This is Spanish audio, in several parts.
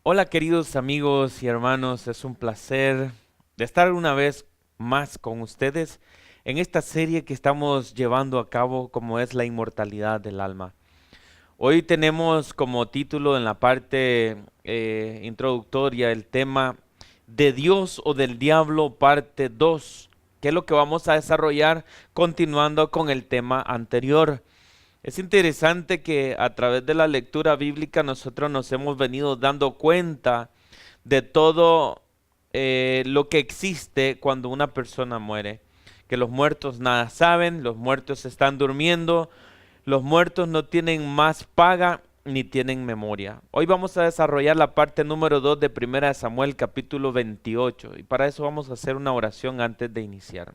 Hola queridos amigos y hermanos, es un placer de estar una vez más con ustedes en esta serie que estamos llevando a cabo como es la inmortalidad del alma. Hoy tenemos como título en la parte introductoria el tema de Dios o del diablo parte 2, que es lo que vamos a desarrollar continuando con el tema anterior. Es interesante que a través de la lectura bíblica nosotros nos hemos venido dando cuenta de todo lo que existe cuando una persona muere. Que los muertos nada saben, los muertos están durmiendo, los muertos no tienen más paga ni tienen memoria. Hoy vamos a desarrollar la parte número 2 de Primera de Samuel capítulo 28 y para eso vamos a hacer una oración antes de iniciar.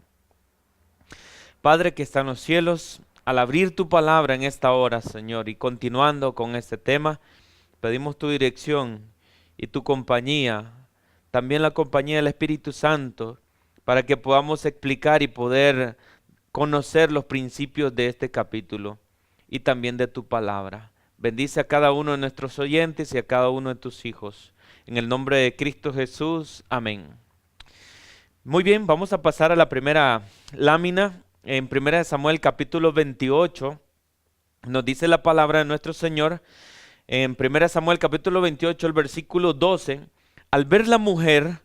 Padre que está en los cielos, al abrir tu palabra en esta hora, Señor, y continuando con este tema, pedimos tu dirección y tu compañía, también la compañía del Espíritu Santo, para que podamos explicar y poder conocer los principios de este capítulo y también de tu palabra. Bendice a cada uno de nuestros oyentes y a cada uno de tus hijos. En el nombre de Cristo Jesús, amén. Muy bien, vamos a pasar a la primera lámina. En 1 Samuel capítulo 28 nos dice la palabra de nuestro Señor, en 1 Samuel capítulo 28, el versículo 12, al ver la mujer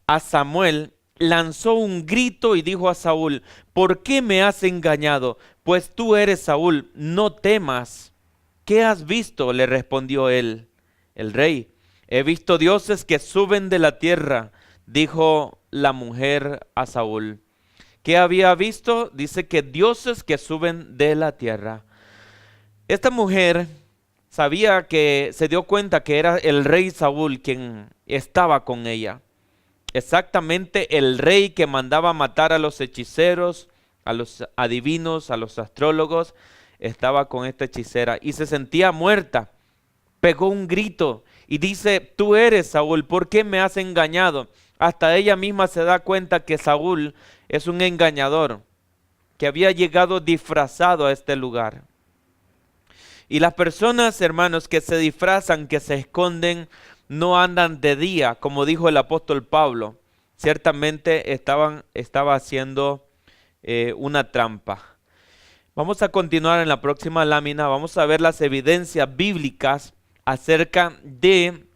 a Samuel, lanzó un grito y dijo a Saúl, ¿por qué me has engañado? Pues tú eres Saúl, no temas. ¿Qué has visto?, le respondió él, el rey. He visto dioses que suben de la tierra, dijo la mujer a Saúl. ¿Qué había visto? Dice que dioses que suben de la tierra. Esta mujer sabía que, se dio cuenta que era el rey Saúl quien estaba con ella. Exactamente el rey que mandaba matar a los hechiceros, a los adivinos, a los astrólogos, estaba con esta hechicera y se sentía muerta. Pegó un grito y dice, tú eres Saúl, ¿por qué me has engañado? Hasta ella misma se da cuenta que Saúl es un engañador, que había llegado disfrazado a este lugar. Y las personas, hermanos, que se disfrazan, que se esconden, no andan de día, como dijo el apóstol Pablo. Ciertamente estaba haciendo una trampa. Vamos a continuar en la próxima lámina, vamos a ver las evidencias bíblicas acerca de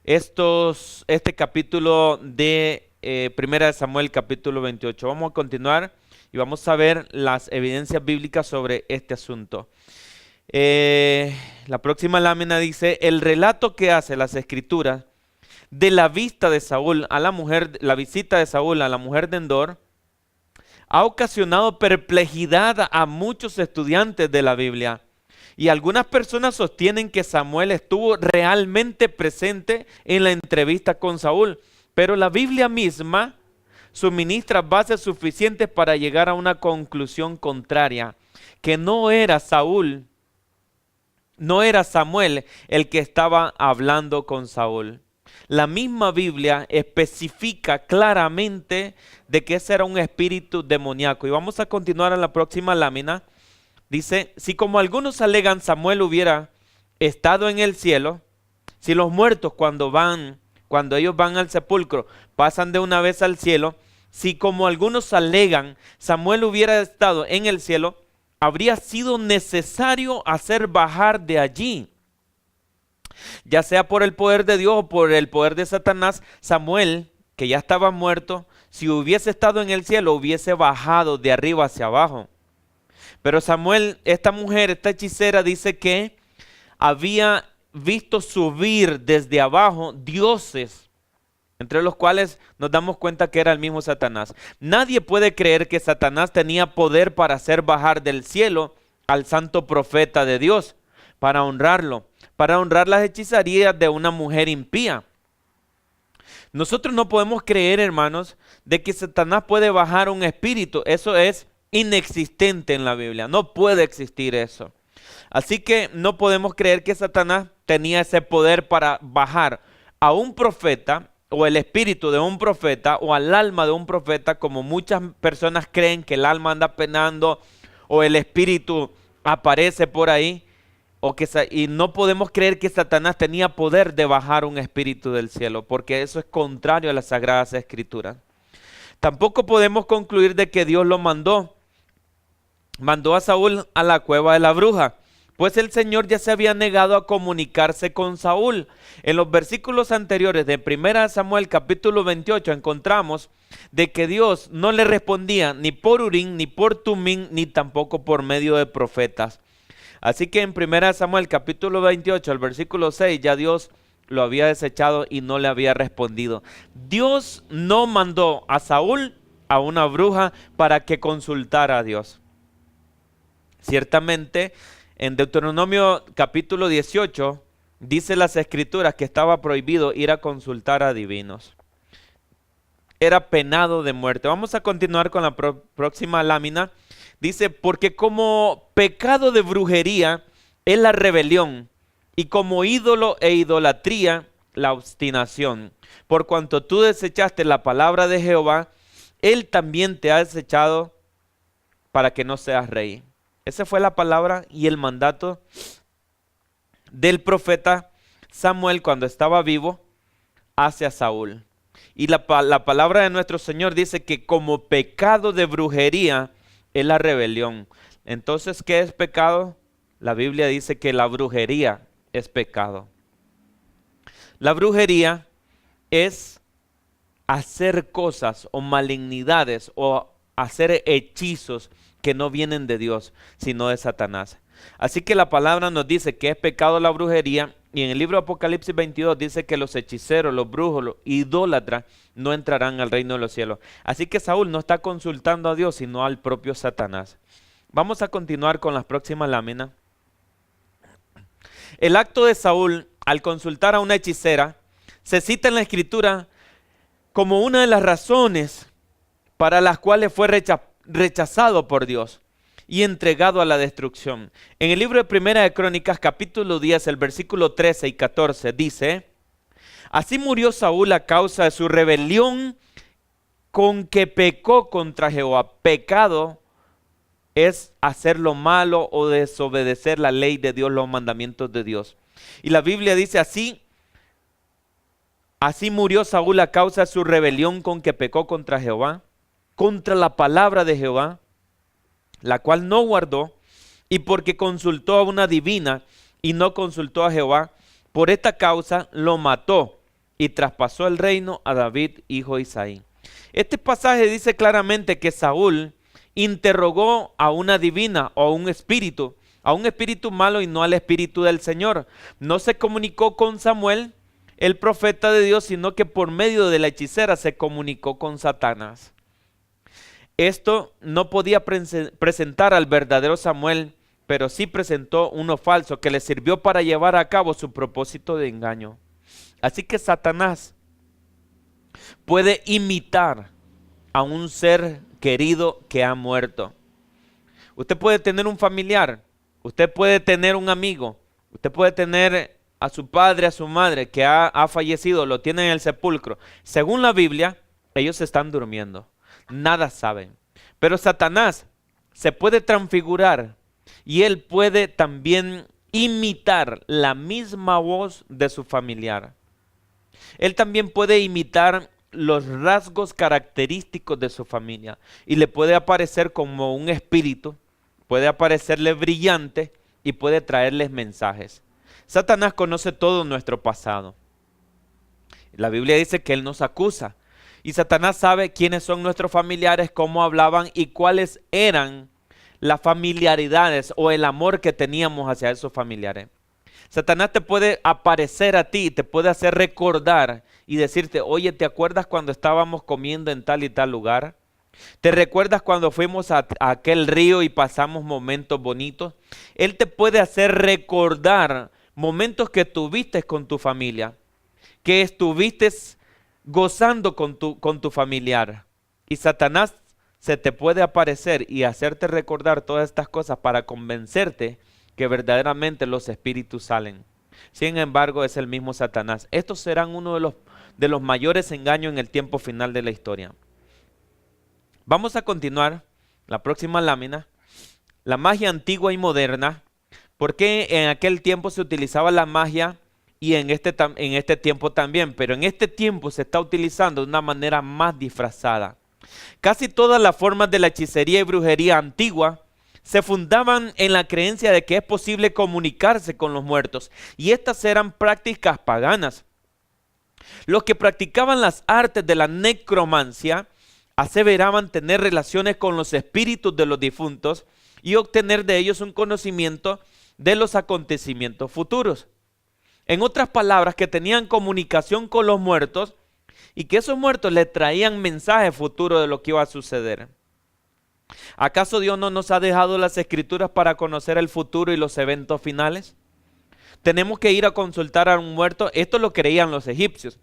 este capítulo de 1 de Samuel capítulo 28. Vamos a continuar y vamos a ver las evidencias bíblicas sobre este asunto. La próxima lámina dice, el relato que hace las escrituras de la vista de Saúl a la mujer, la visita de Saúl a la mujer de Endor, ha ocasionado perplejidad a muchos estudiantes de la Biblia. Y algunas personas sostienen que Samuel estuvo realmente presente en la entrevista con Saúl, pero la Biblia misma suministra bases suficientes para llegar a una conclusión contraria, que no era Saúl, no era Samuel el que estaba hablando con Saúl. La misma Biblia especifica claramente de que ese era un espíritu demoníaco. Y vamos a continuar en la próxima lámina. Dice, si como algunos alegan Samuel hubiera estado en el cielo, si los muertos cuando ellos van al sepulcro, pasan de una vez al cielo, si como algunos alegan Samuel hubiera estado en el cielo, habría sido necesario hacer bajar de allí, ya sea por el poder de Dios o por el poder de Satanás, Samuel, que ya estaba muerto, si hubiese estado en el cielo, hubiese bajado de arriba hacia abajo. Pero Samuel, esta mujer, esta hechicera, dice que había visto subir desde abajo dioses, entre los cuales nos damos cuenta que era el mismo Satanás. Nadie puede creer que Satanás tenía poder para hacer bajar del cielo al santo profeta de Dios, para honrarlo, para honrar las hechicerías de una mujer impía. Nosotros no podemos creer, hermanos, de que Satanás puede bajar un espíritu. Eso es inexistente en la Biblia, no puede existir eso. Así que no podemos creer que Satanás tenía ese poder para bajar a un profeta o el espíritu de un profeta o al alma de un profeta, como muchas personas creen que el alma anda penando o el espíritu aparece por ahí. y no podemos creer que Satanás tenía poder de bajar un espíritu del cielo, porque eso es contrario a las Sagradas Escrituras. Tampoco podemos concluir de que Dios lo mandó a Saúl a la cueva de la bruja, pues el Señor ya se había negado a comunicarse con Saúl. En los versículos anteriores de 1 Samuel capítulo 28 encontramos de que Dios no le respondía ni por Urim, ni por Tumim, ni tampoco por medio de profetas. Así que en 1 Samuel capítulo 28, el versículo 6, ya Dios lo había desechado y no le había respondido. Dios no mandó a Saúl a una bruja para que consultara a Dios. Ciertamente, en Deuteronomio capítulo 18, dice las Escrituras que estaba prohibido ir a consultar a adivinos. Era penado de muerte. Vamos a continuar con la próxima lámina. Dice, porque como pecado de brujería es la rebelión, y como ídolo e idolatría la obstinación. Por cuanto tú desechaste la palabra de Jehová, Él también te ha desechado para que no seas rey. Esa fue la palabra y el mandato del profeta Samuel cuando estaba vivo hacia Saúl. Y la palabra de nuestro Señor dice que como pecado de brujería es la rebelión. Entonces, ¿qué es pecado? La Biblia dice que la brujería es pecado. La brujería es hacer cosas o malignidades o hacer hechizos que no vienen de Dios, sino de Satanás. Así que la palabra nos dice que es pecado la brujería, y en el libro de Apocalipsis 22 dice que los hechiceros, los brujos, los idólatras no entrarán al reino de los cielos. Así que Saúl no está consultando a Dios, sino al propio Satanás. Vamos a continuar con las próximas láminas. El acto de Saúl al consultar a una hechicera se cita en la Escritura como una de las razones para las cuales fue rechazado por Dios y entregado a la destrucción. En el libro de Primera de Crónicas, capítulo 10, el versículo 13 y 14, dice: así murió Saúl a causa de su rebelión con que pecó contra Jehová. Pecado es hacer lo malo o desobedecer la ley de Dios, los mandamientos de Dios. Y la Biblia dice así murió Saúl a causa de su rebelión con que pecó contra Jehová, contra la palabra de Jehová, la cual no guardó, y porque consultó a una divina y no consultó a Jehová, por esta causa lo mató y traspasó el reino a David, hijo de Isaí. Este pasaje dice claramente que Saúl interrogó a una divina o a un espíritu malo y no al espíritu del Señor. No se comunicó con Samuel, el profeta de Dios, sino que por medio de la hechicera se comunicó con Satanás. Esto no podía presentar al verdadero Samuel, pero sí presentó uno falso que le sirvió para llevar a cabo su propósito de engaño. Así que Satanás puede imitar a un ser querido que ha muerto. Usted puede tener un familiar, usted puede tener un amigo, usted puede tener a su padre, a su madre que ha fallecido, lo tiene en el sepulcro. Según la Biblia, ellos están durmiendo, nada saben. Pero Satanás se puede transfigurar y él puede también imitar la misma voz de su familiar. Él también puede imitar los rasgos característicos de su familia y le puede aparecer como un espíritu, puede aparecerle brillante y puede traerles mensajes. Satanás conoce todo nuestro pasado. La Biblia dice que él nos acusa y Satanás sabe quiénes son nuestros familiares, cómo hablaban y cuáles eran las familiaridades o el amor que teníamos hacia esos familiares. Satanás te puede aparecer a ti, te puede hacer recordar y decirte: oye, ¿te acuerdas cuando estábamos comiendo en tal y tal lugar? ¿Te recuerdas cuando fuimos a aquel río y pasamos momentos bonitos? Él te puede hacer recordar momentos que tuviste con tu familia, que estuviste gozando con tu familiar. Y Satanás se te puede aparecer y hacerte recordar todas estas cosas para convencerte que verdaderamente los espíritus salen. Sin embargo, es el mismo Satanás. Estos serán uno de los mayores engaños en el tiempo final de la historia. Vamos a continuar la próxima lámina. La magia antigua y moderna ¿Por qué en aquel tiempo se utilizaba la magia y en este tiempo también? Pero en este tiempo se está utilizando de una manera más disfrazada. Casi todas las formas de la hechicería y brujería antigua se fundaban en la creencia de que es posible comunicarse con los muertos, y estas eran prácticas paganas. Los que practicaban las artes de la necromancia aseveraban tener relaciones con los espíritus de los difuntos y obtener de ellos un conocimiento de los acontecimientos futuros. En otras palabras, que tenían comunicación con los muertos y que esos muertos le traían mensajes futuros de lo que iba a suceder. ¿Acaso Dios no nos ha dejado las escrituras para conocer el futuro y los eventos finales? Tenemos que ir a consultar a un muerto. Esto lo creían los egipcios.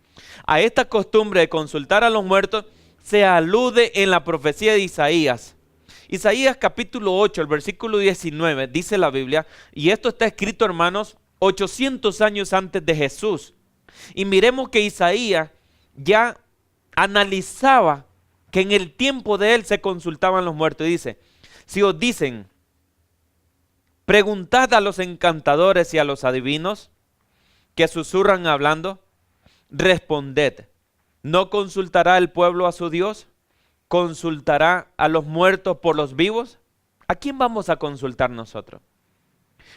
A esta costumbre de consultar a los muertos se alude en la profecía de Isaías. Isaías capítulo 8, el versículo 19, dice la Biblia, y esto está escrito, hermanos, 800 años antes de Jesús. Y miremos que Isaías ya analizaba que en el tiempo de él se consultaban los muertos. Y dice, si os dicen, preguntad a los encantadores y a los adivinos que susurran hablando, responded, ¿no consultará el pueblo a su Dios? ¿Consultará a los muertos por los vivos? ¿A quién vamos a consultar nosotros?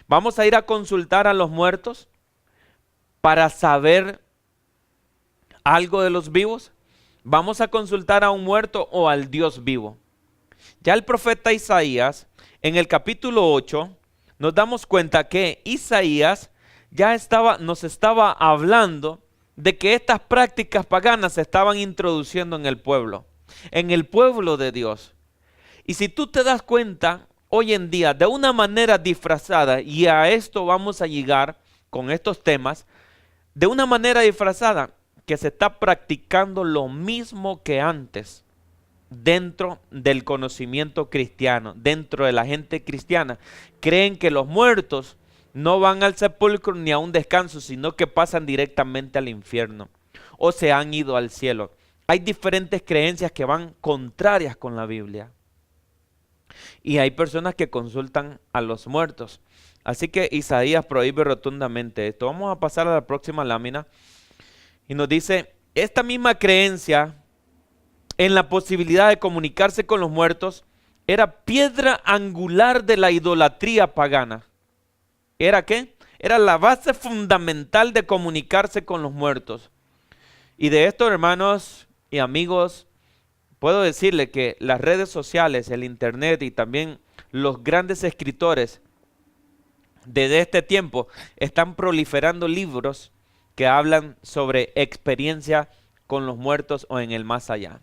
¿Vamos a ir a consultar a los muertos para saber algo de los vivos? ¿Vamos a consultar a un muerto o al Dios vivo? Ya el profeta Isaías, en el capítulo 8, nos damos cuenta que Isaías ya nos estaba hablando de que estas prácticas paganas se estaban introduciendo en el pueblo de Dios. Y si tú te das cuenta, hoy en día, de una manera disfrazada, y a esto vamos a llegar con estos temas, de una manera disfrazada, que se está practicando lo mismo que antes dentro del conocimiento cristiano, dentro de la gente cristiana. Creen que los muertos no van al sepulcro ni a un descanso, sino que pasan directamente al infierno o se han ido al cielo. Hay diferentes creencias que van contrarias con la Biblia. Y hay personas que consultan a los muertos. Así que Isaías prohíbe rotundamente esto. Vamos a pasar a la próxima lámina. Y nos dice, esta misma creencia en la posibilidad de comunicarse con los muertos era piedra angular de la idolatría pagana. ¿Era qué? Era la base fundamental de comunicarse con los muertos. Y de esto, hermanos y amigos, puedo decirle que las redes sociales, el internet y también los grandes escritores de este tiempo están proliferando libros que hablan sobre experiencia con los muertos o en el más allá.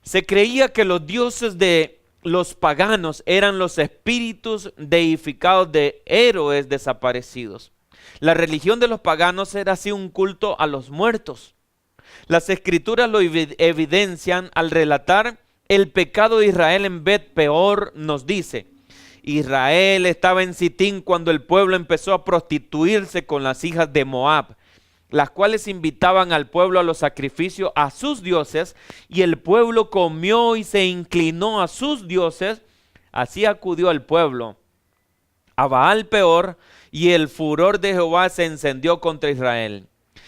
Se creía que los dioses de los paganos eran los espíritus deificados de héroes desaparecidos. La religión de los paganos era así un culto a los muertos. Las escrituras lo evidencian al relatar el pecado de Israel en Bet Peor. Nos dice, Israel estaba en Sitín cuando el pueblo empezó a prostituirse con las hijas de Moab, las cuales invitaban al pueblo a los sacrificios a sus dioses, y el pueblo comió y se inclinó a sus dioses. Así acudió el pueblo a Baal Peor, y el furor de Jehová se encendió contra Israel.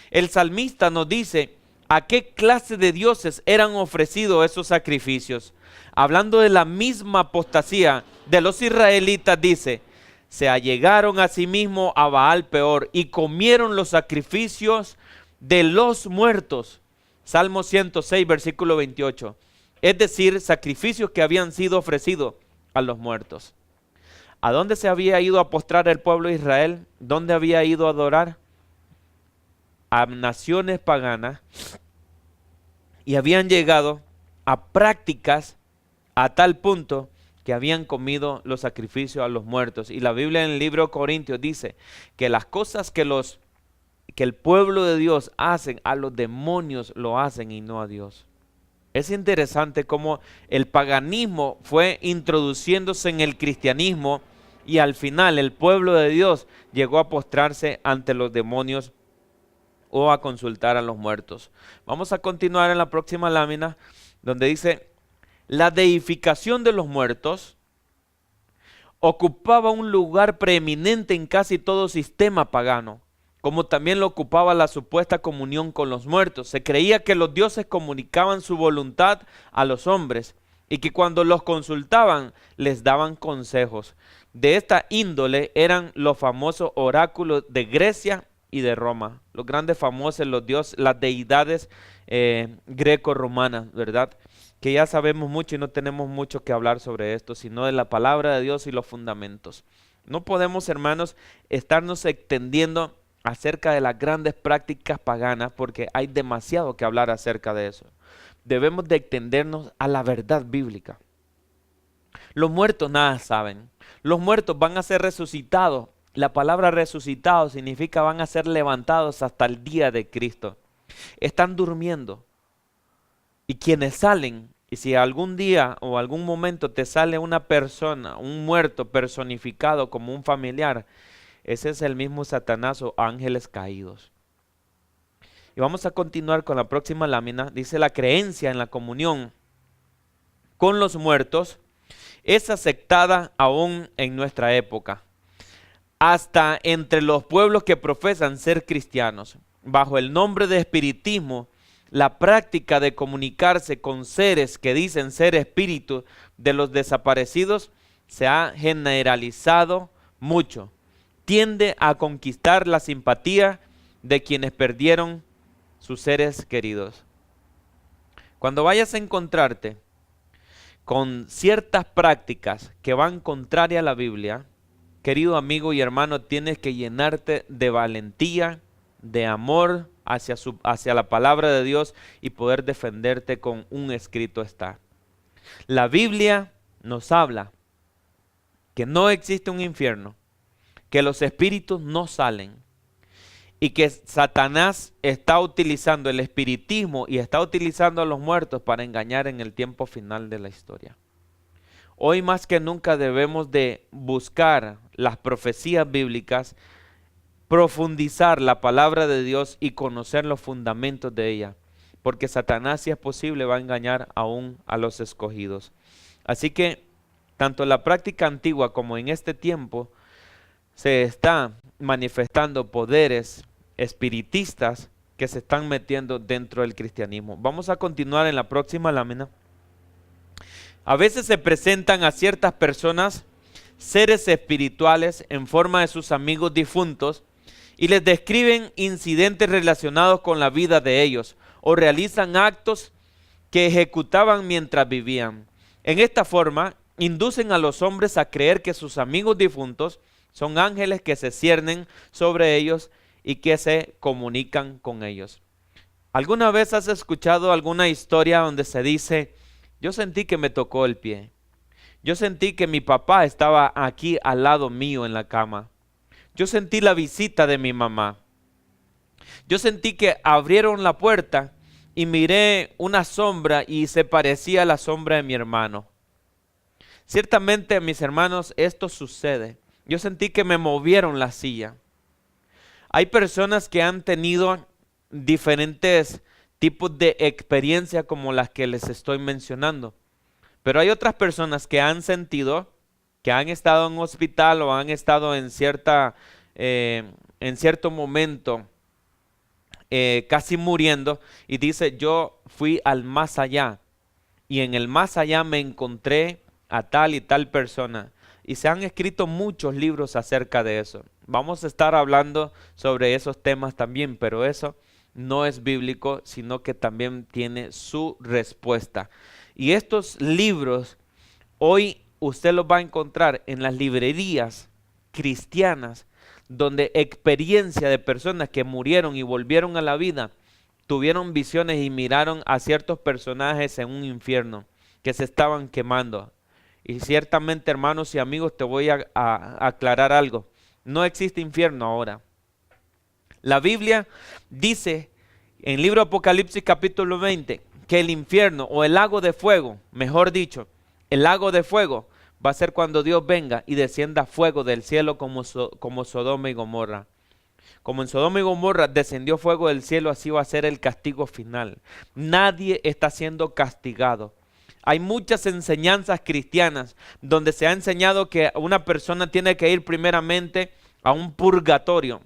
El salmista nos dice a qué clase de dioses eran ofrecidos esos sacrificios. Hablando de la misma apostasía de los israelitas, dice, se allegaron a sí mismos a Baal Peor y comieron los sacrificios de los muertos. Salmo 106, versículo 28. Es decir, sacrificios que habían sido ofrecidos a los muertos. ¿A dónde se había ido a postrar el pueblo de Israel? ¿Dónde había ido a adorar? A naciones paganas, y habían llegado a prácticas a tal punto que habían comido los sacrificios a los muertos. Y la Biblia en el libro de Corintios dice que las cosas que el pueblo de Dios hacen, a los demonios lo hacen y no a Dios. Es interesante cómo el paganismo fue introduciéndose en el cristianismo, y al final el pueblo de Dios llegó a postrarse ante los demonios o a consultar a los muertos. Vamos a continuar en la próxima lámina, donde dice, la deificación de los muertos ocupaba un lugar preeminente en casi todo sistema pagano, como también lo ocupaba la supuesta comunión con los muertos. Se creía que los dioses comunicaban su voluntad a los hombres y que cuando los consultaban les daban consejos. De esta índole eran los famosos oráculos de Grecia y de Roma, los grandes famosos, los dioses, las deidades greco-romanas, ¿verdad? Que ya sabemos mucho y no tenemos mucho que hablar sobre esto, sino de la palabra de Dios y los fundamentos. No podemos, hermanos, estarnos extendiendo acerca de las grandes prácticas paganas porque hay demasiado que hablar acerca de eso. Debemos de extendernos a la verdad bíblica. Los muertos nada saben. Los muertos van a ser resucitados. La palabra resucitado significa van a ser levantados hasta el día de Cristo. Están durmiendo. Y quienes salen, y si algún día o algún momento te sale una persona, un muerto personificado como un familiar, ese es el mismo Satanás o ángeles caídos. Y vamos a continuar con la próxima lámina. Dice: la creencia en la comunión con los muertos es aceptada aún en nuestra época, hasta entre los pueblos que profesan ser cristianos. Bajo el nombre de espiritismo, la práctica de comunicarse con seres que dicen ser espíritus de los desaparecidos se ha generalizado mucho. Tiende a conquistar la simpatía de quienes perdieron sus seres queridos. Cuando vayas a encontrarte con ciertas prácticas que van contrarias a la Biblia, querido amigo y hermano, tienes que llenarte de valentía, de amor hacia la palabra de Dios y poder defenderte con un escrito está. La Biblia nos habla que no existe un infierno, que los espíritus no salen y que Satanás está utilizando el espiritismo y está utilizando a los muertos para engañar en el tiempo final de la historia. Hoy más que nunca debemos de buscar las profecías bíblicas, profundizar la palabra de Dios y conocer los fundamentos de ella, porque Satanás, si es posible, va a engañar aún a los escogidos. Así que tanto en la práctica antigua como en este tiempo se está manifestando poderes espiritistas que se están metiendo dentro del cristianismo. Vamos a continuar en la próxima lámina. A veces se presentan a ciertas personas seres espirituales en forma de sus amigos difuntos y les describen incidentes relacionados con la vida de ellos o realizan actos que ejecutaban mientras vivían. En esta forma, inducen a los hombres a creer que sus amigos difuntos son ángeles que se ciernen sobre ellos y que se comunican con ellos. ¿Alguna vez has escuchado alguna historia donde se dice: yo sentí que me tocó el pie? Yo sentí que mi papá estaba aquí al lado mío en la cama. Yo sentí la visita de mi mamá. Yo sentí que abrieron la puerta y miré una sombra y se parecía a la sombra de mi hermano. Ciertamente, mis hermanos, esto sucede. Yo sentí que me movieron la silla. Hay personas que han tenido diferentes tipos de experiencia como las que les estoy mencionando. Pero hay otras personas que han sentido, que han estado en un hospital o han estado en cierto momento casi muriendo y dice: yo fui al más allá y en el más allá me encontré a tal y tal persona. Y se han escrito muchos libros acerca de eso. Vamos a estar hablando sobre esos temas también, pero eso no es bíblico, sino que también tiene su respuesta. Y estos libros, hoy usted los va a encontrar en las librerías cristianas, donde experiencia de personas que murieron y volvieron a la vida, tuvieron visiones y miraron a ciertos personajes en un infierno que se estaban quemando. Y ciertamente, hermanos y amigos, te voy a aclarar algo. No existe infierno ahora. La Biblia dice en el libro Apocalipsis capítulo 20 que el infierno o el lago de fuego, mejor dicho, el lago de fuego va a ser cuando Dios venga y descienda fuego del cielo como Sodoma y Gomorra. Como en Sodoma y Gomorra descendió fuego del cielo, así va a ser el castigo final. Nadie está siendo castigado. Hay muchas enseñanzas cristianas donde se ha enseñado que una persona tiene que ir primeramente a un purgatorio,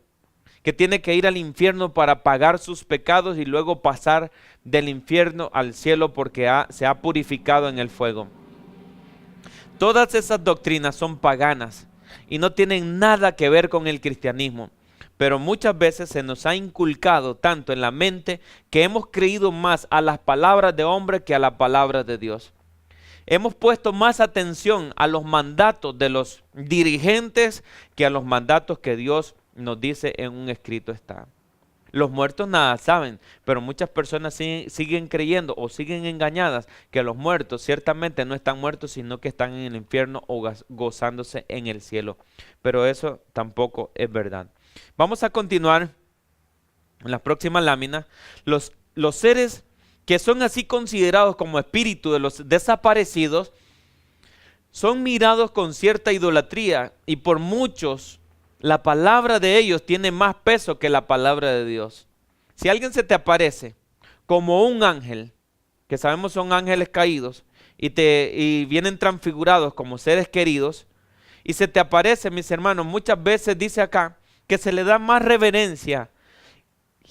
que tiene que ir al infierno para pagar sus pecados y luego pasar del infierno al cielo porque se ha purificado en el fuego. Todas esas doctrinas son paganas y no tienen nada que ver con el cristianismo. Pero muchas veces se nos ha inculcado tanto en la mente que hemos creído más a las palabras de hombre que a la palabra de Dios. Hemos puesto más atención a los mandatos de los dirigentes que a los mandatos que Dios nos dice en un escrito está. Los muertos nada saben, pero muchas personas siguen creyendo o siguen engañadas que los muertos ciertamente no están muertos, sino que están en el infierno o gozándose en el cielo. Pero eso tampoco es verdad. Vamos a continuar en la próxima lámina. Los seres que son así considerados como espíritus de los desaparecidos son mirados con cierta idolatría y por muchos la palabra de ellos tiene más peso que la palabra de Dios. Si alguien se te aparece como un ángel, que sabemos son ángeles caídos, y vienen transfigurados como seres queridos, y se te aparece, mis hermanos, muchas veces dice acá que se le da más reverencia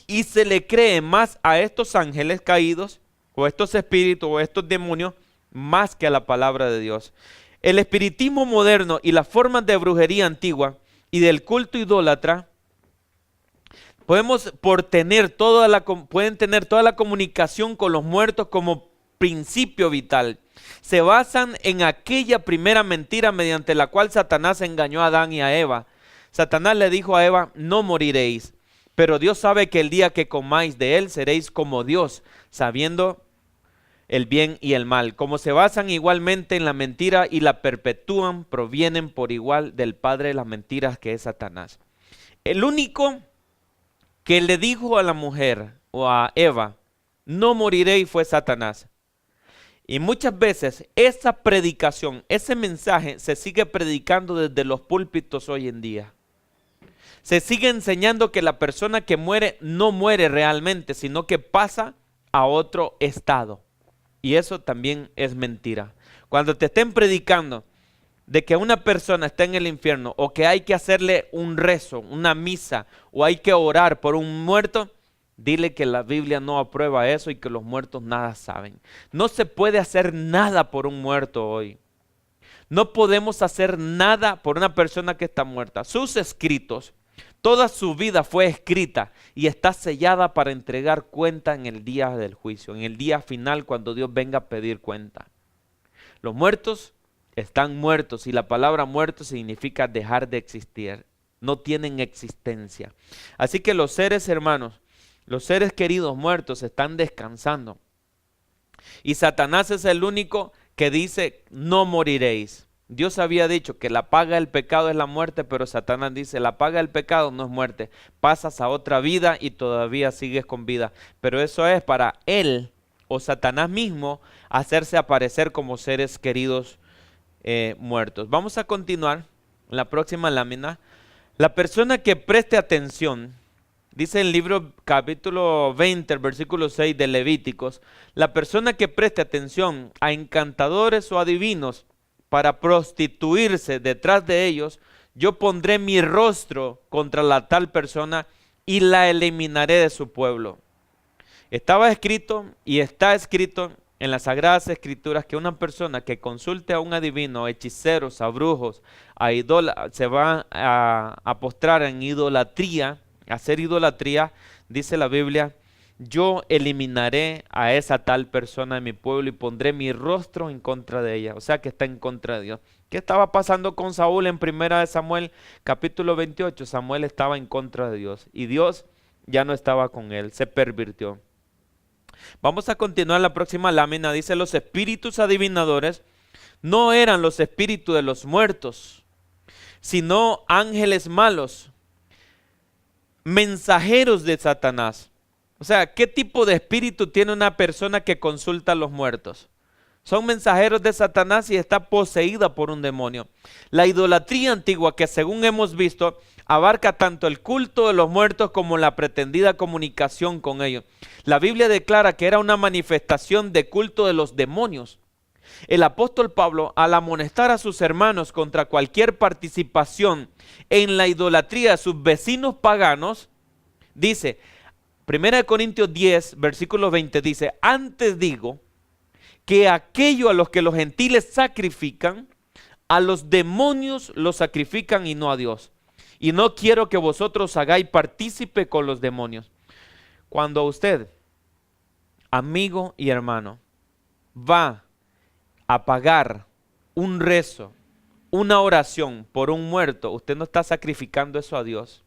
y se le cree más a estos ángeles caídos, o estos espíritus, o estos demonios, más que a la palabra de Dios. El espiritismo moderno y las formas de brujería antigua y del culto idólatra pueden tener toda la comunicación con los muertos como principio vital. Se basan en aquella primera mentira mediante la cual Satanás engañó a Adán y a Eva. Satanás le dijo a Eva: no moriréis, pero Dios sabe que el día que comáis de él seréis como Dios, sabiendo el bien y el mal. Como se basan igualmente en la mentira y la perpetúan, provienen por igual del padre de las mentiras, que es Satanás. El único que le dijo a la mujer o a Eva: no moriréis, fue Satanás. Y muchas veces esa predicación, ese mensaje se sigue predicando desde los púlpitos hoy en día. Se sigue enseñando que la persona que muere no muere realmente, sino que pasa a otro estado. Y eso también es mentira. Cuando te estén predicando de que una persona está en el infierno, o que hay que hacerle un rezo, una misa, o hay que orar por un muerto, dile que la Biblia no aprueba eso y que los muertos nada saben. No se puede hacer nada por un muerto hoy. No podemos hacer nada por una persona que está muerta. Sus escritos, toda su vida fue escrita y está sellada para entregar cuenta en el día del juicio, en el día final, cuando Dios venga a pedir cuenta. Los muertos están muertos, y la palabra muerto significa dejar de existir. No tienen existencia. Así que los seres, hermanos, los seres queridos muertos están descansando. Y Satanás es el único que dice: no moriréis. Dios había dicho que la paga del pecado es la muerte, pero Satanás dice: la paga del pecado no es muerte. Pasas a otra vida y todavía sigues con vida. Pero eso es para él, o Satanás mismo, hacerse aparecer como seres queridos muertos. Vamos a continuar en la próxima lámina. La persona que preste atención, dice el libro capítulo 20, versículo 6 de Levíticos: la persona que preste atención a encantadores o adivinos para prostituirse detrás de ellos, yo pondré mi rostro contra la tal persona y la eliminaré de su pueblo. Estaba escrito y está escrito en las Sagradas Escrituras que una persona que consulte a un adivino, a hechiceros, a brujos, se va a postrar en idolatría, a hacer idolatría. Dice la Biblia: yo eliminaré a esa tal persona de mi pueblo y pondré mi rostro en contra de ella. O sea que está en contra de Dios. ¿Qué estaba pasando con Saúl en 1 Samuel capítulo 28? Samuel estaba en contra de Dios y Dios ya no estaba con él, se pervirtió. Vamos a continuar la próxima lámina. Dice: los espíritus adivinadores no eran los espíritus de los muertos, sino ángeles malos, mensajeros de Satanás. O sea, ¿qué tipo de espíritu tiene una persona que consulta a los muertos? Son mensajeros de Satanás y está poseída por un demonio. La idolatría antigua, que según hemos visto, abarca tanto el culto de los muertos como la pretendida comunicación con ellos. La Biblia declara que era una manifestación de culto de los demonios. El apóstol Pablo, al amonestar a sus hermanos contra cualquier participación en la idolatría de sus vecinos paganos, dice, 1 Corintios 10, versículo 20, dice, antes digo que aquello a los que los gentiles sacrifican, a los demonios los sacrifican y no a Dios. Y no quiero que vosotros hagáis partícipe con los demonios. Cuando usted, amigo y hermano, va a pagar un rezo, una oración por un muerto, usted no está sacrificando eso a Dios.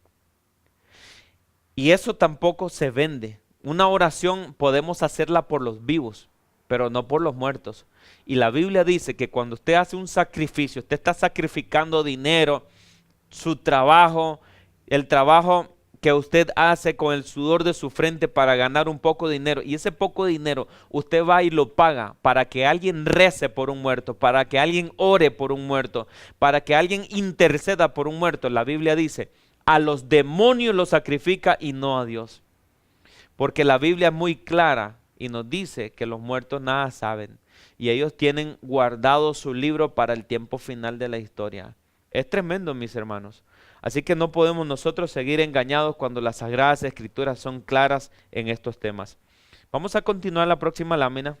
Y eso tampoco se vende. Una oración podemos hacerla por los vivos, pero no por los muertos. Y la Biblia dice que cuando usted hace un sacrificio, usted está sacrificando dinero, su trabajo, el trabajo que usted hace con el sudor de su frente para ganar un poco de dinero, y ese poco de dinero usted va y lo paga para que alguien rece por un muerto, para que alguien ore por un muerto, para que alguien interceda por un muerto. La Biblia dice, a los demonios los sacrifica y no a Dios, porque la Biblia es muy clara y nos dice que los muertos nada saben y ellos tienen guardado su libro para el tiempo final de la historia. Es tremendo, mis hermanos. Así que no podemos nosotros seguir engañados cuando las Sagradas Escrituras son claras en estos temas. Vamos a continuar la próxima lámina.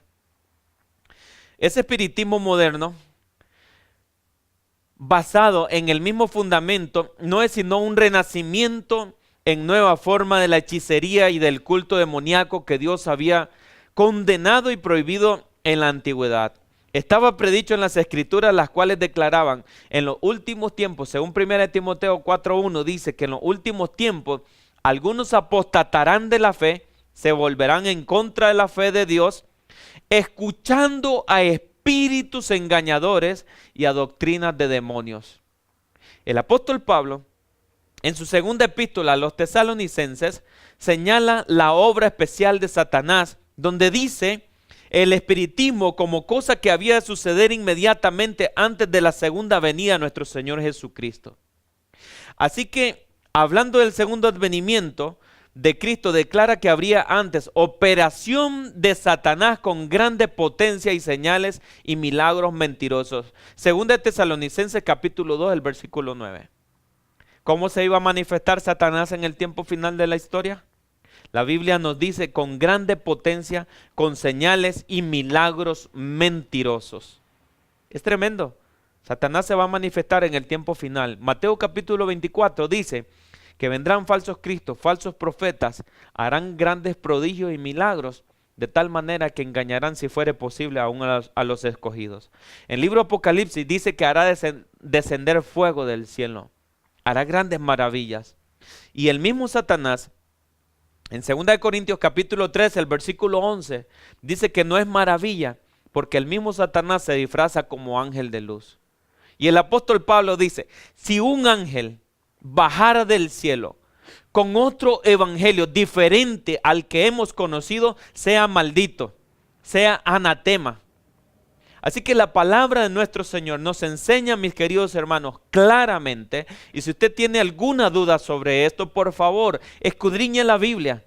Ese espiritismo moderno, basado en el mismo fundamento, no es sino un renacimiento en nueva forma de la hechicería y del culto demoníaco que Dios había condenado y prohibido en la antigüedad. Estaba predicho en las Escrituras, las cuales declaraban en los últimos tiempos, según 1 Timoteo 4:1 dice que en los últimos tiempos algunos apostatarán de la fe, se volverán en contra de la fe de Dios, escuchando a espíritus engañadores y a doctrinas de demonios. El apóstol Pablo, en su segunda epístola a los tesalonicenses, señala la obra especial de Satanás, donde dice el espiritismo como cosa que había de suceder inmediatamente antes de la segunda venida de nuestro Señor Jesucristo. Así que, hablando del segundo advenimiento de Cristo, declara que habría antes operación de Satanás con grande potencia y señales y milagros mentirosos. Segunda de Tesalonicenses capítulo 2, el versículo 9. ¿Cómo se iba a manifestar Satanás en el tiempo final de la historia? La Biblia nos dice con grande potencia, con señales y milagros mentirosos. Es tremendo. Satanás se va a manifestar en el tiempo final. Mateo capítulo 24 dice que vendrán falsos cristos, falsos profetas, harán grandes prodigios y milagros, de tal manera que engañarán, si fuere posible, aún a los escogidos. El libro Apocalipsis dice que hará descender fuego del cielo, hará grandes maravillas. Y el mismo Satanás, en 2 Corintios capítulo 13, el versículo 11, dice que no es maravilla, porque el mismo Satanás se disfraza como ángel de luz. Y el apóstol Pablo dice, si un ángel bajara del cielo con otro evangelio diferente al que hemos conocido, sea maldito, sea anatema. Así que la palabra de nuestro Señor nos enseña, mis queridos hermanos, claramente, y si usted tiene alguna duda sobre esto, por favor, escudriñe la Biblia.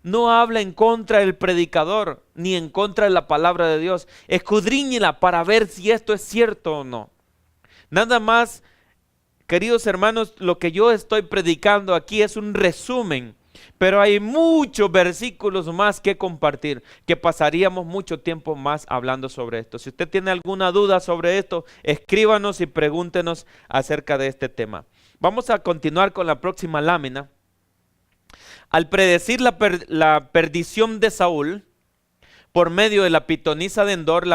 No habla en contra del predicador, ni en contra de la palabra de Dios. Escudriñela para ver si esto es cierto o no. Nada más, queridos hermanos, lo que yo estoy predicando aquí es un resumen, pero hay muchos versículos más que compartir, que pasaríamos mucho tiempo más hablando sobre esto. Si usted tiene alguna duda sobre esto, escríbanos y pregúntenos acerca de este tema. Vamos a continuar con la próxima lámina. Al predecir la perdición de Saúl, por medio de la pitonisa de Endor,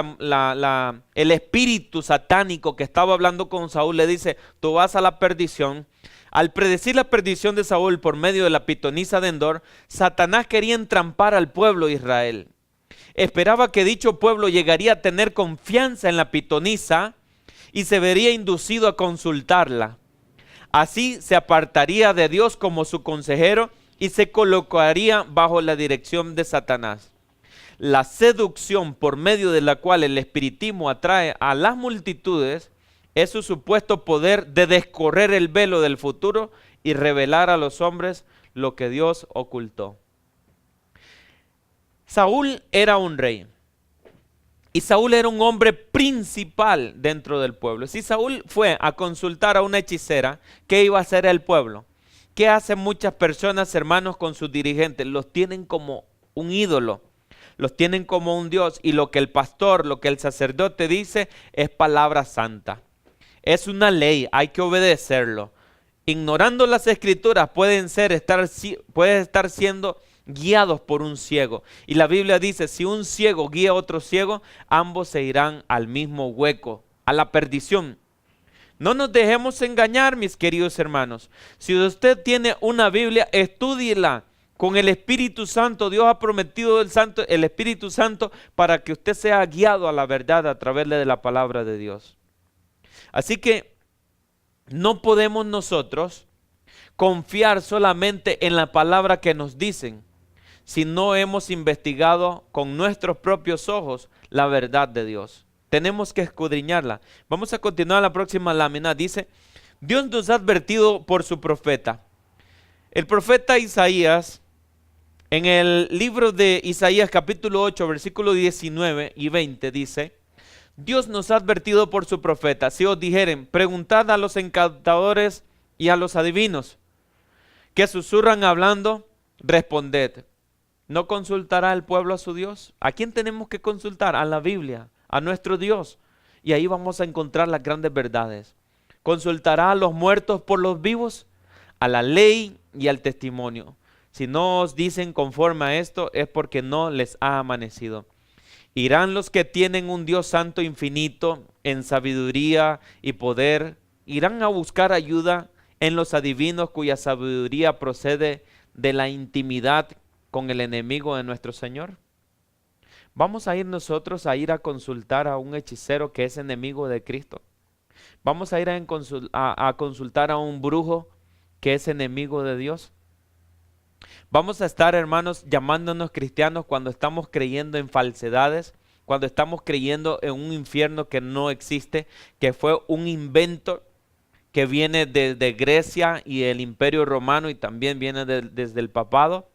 el espíritu satánico que estaba hablando con Saúl le dice, tú vas a la perdición. Al predecir la perdición de Saúl por medio de la pitonisa de Endor, Satanás quería entrampar al pueblo de Israel. Esperaba que dicho pueblo llegaría a tener confianza en la pitonisa y se vería inducido a consultarla. Así se apartaría de Dios como su consejero y se colocaría bajo la dirección de Satanás. La seducción por medio de la cual el espiritismo atrae a las multitudes es su supuesto poder de descorrer el velo del futuro y revelar a los hombres lo que Dios ocultó. Saúl era un rey. Y Saúl era un hombre principal dentro del pueblo. Si Saúl fue a consultar a una hechicera, ¿qué iba a hacer el pueblo? ¿Qué hacen muchas personas, hermanos, con sus dirigentes? Los tienen como un ídolo, los tienen como un Dios, y lo que el pastor, lo que el sacerdote dice es palabra santa. Es una ley, hay que obedecerlo. Ignorando las escrituras pueden estar siendo guiados por un ciego. Y la Biblia dice, si un ciego guía a otro ciego, ambos se irán al mismo hueco, a la perdición. No nos dejemos engañar, mis queridos hermanos. Si usted tiene una Biblia, estúdiela con el Espíritu Santo. Dios ha prometido el Espíritu Santo para que usted sea guiado a la verdad a través de la palabra de Dios. Así que no podemos nosotros confiar solamente en la palabra que nos dicen, si no hemos investigado con nuestros propios ojos la verdad de Dios. Tenemos que escudriñarla. Vamos a continuar la próxima lámina. Dice, Dios nos ha advertido por su profeta. El profeta Isaías, en el libro de Isaías capítulo 8, versículo 19 y 20, dice, Dios nos ha advertido por su profeta. Si os dijeren, preguntad a los encantadores y a los adivinos, que susurran hablando, responded. ¿No consultará el pueblo a su Dios? ¿A quién tenemos que consultar? A la Biblia, a nuestro Dios. Y ahí vamos a encontrar las grandes verdades. ¿Consultará a los muertos por los vivos? A la ley y al testimonio. Si no os dicen conforme a esto, es porque no les ha amanecido. Irán los que tienen un Dios santo infinito en sabiduría y poder. Irán a buscar ayuda en los adivinos cuya sabiduría procede de la intimidad con el enemigo de nuestro Señor. Vamos a ir nosotros a consultar a un hechicero que es enemigo de Cristo. Vamos a ir a consultar a un brujo que es enemigo de Dios. Vamos a estar, hermanos, llamándonos cristianos cuando estamos creyendo en falsedades, cuando estamos creyendo en un infierno que no existe, que fue un invento que viene de Grecia y el Imperio Romano, y también viene desde el papado.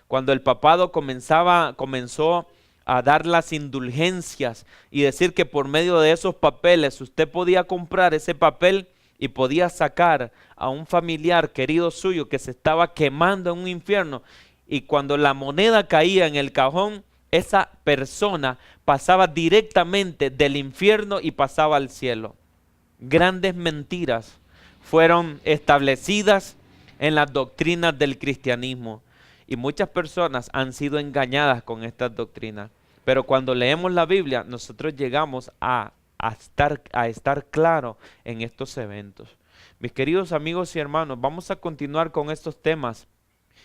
Cuando el papado comenzó a dar las indulgencias y decir que por medio de esos papeles usted podía comprar ese papel y podía sacar a un familiar querido suyo que se estaba quemando en un infierno, y cuando la moneda caía en el cajón, esa persona pasaba directamente del infierno y pasaba al cielo. Grandes mentiras fueron establecidas en las doctrinas del cristianismo, y muchas personas han sido engañadas con estas doctrinas. Pero cuando leemos la Biblia, nosotros llegamos a estar claro en estos eventos. Mis queridos amigos y hermanos, vamos a continuar con estos temas.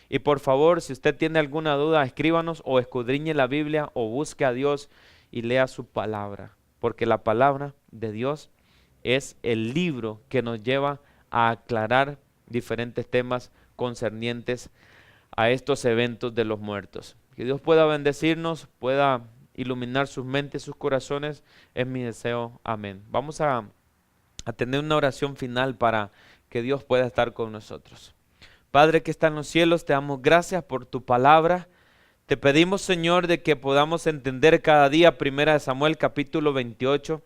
Y por favor, si usted tiene alguna duda, escríbanos o escudriñe la Biblia o busque a Dios y lea su palabra. Porque la palabra de Dios es el libro que nos lleva a aclarar diferentes temas concernientes a estos eventos de los muertos. Que Dios pueda bendecirnos, pueda iluminar sus mentes, sus corazones, es mi deseo. Amén. Vamos a tener una oración final para que Dios pueda estar con nosotros. Padre que está en los cielos, te damos gracias por tu palabra. Te pedimos, Señor, de que podamos entender cada día, 1 Samuel capítulo 28,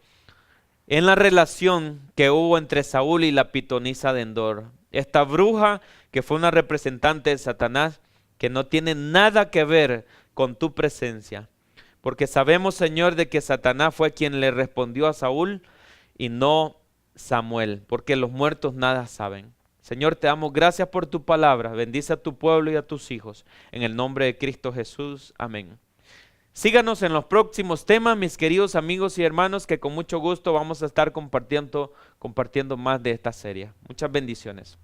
en la relación que hubo entre Saúl y la pitonisa de Endor. Esta bruja que fue una representante de Satanás, que no tiene nada que ver con tu presencia. Porque sabemos, Señor, de que Satanás fue quien le respondió a Saúl y no Samuel, porque los muertos nada saben. Señor, te damos gracias por tu palabra. Bendice a tu pueblo y a tus hijos. En el nombre de Cristo Jesús. Amén. Síganos en los próximos temas, mis queridos amigos y hermanos, que con mucho gusto vamos a estar compartiendo más de esta serie. Muchas bendiciones.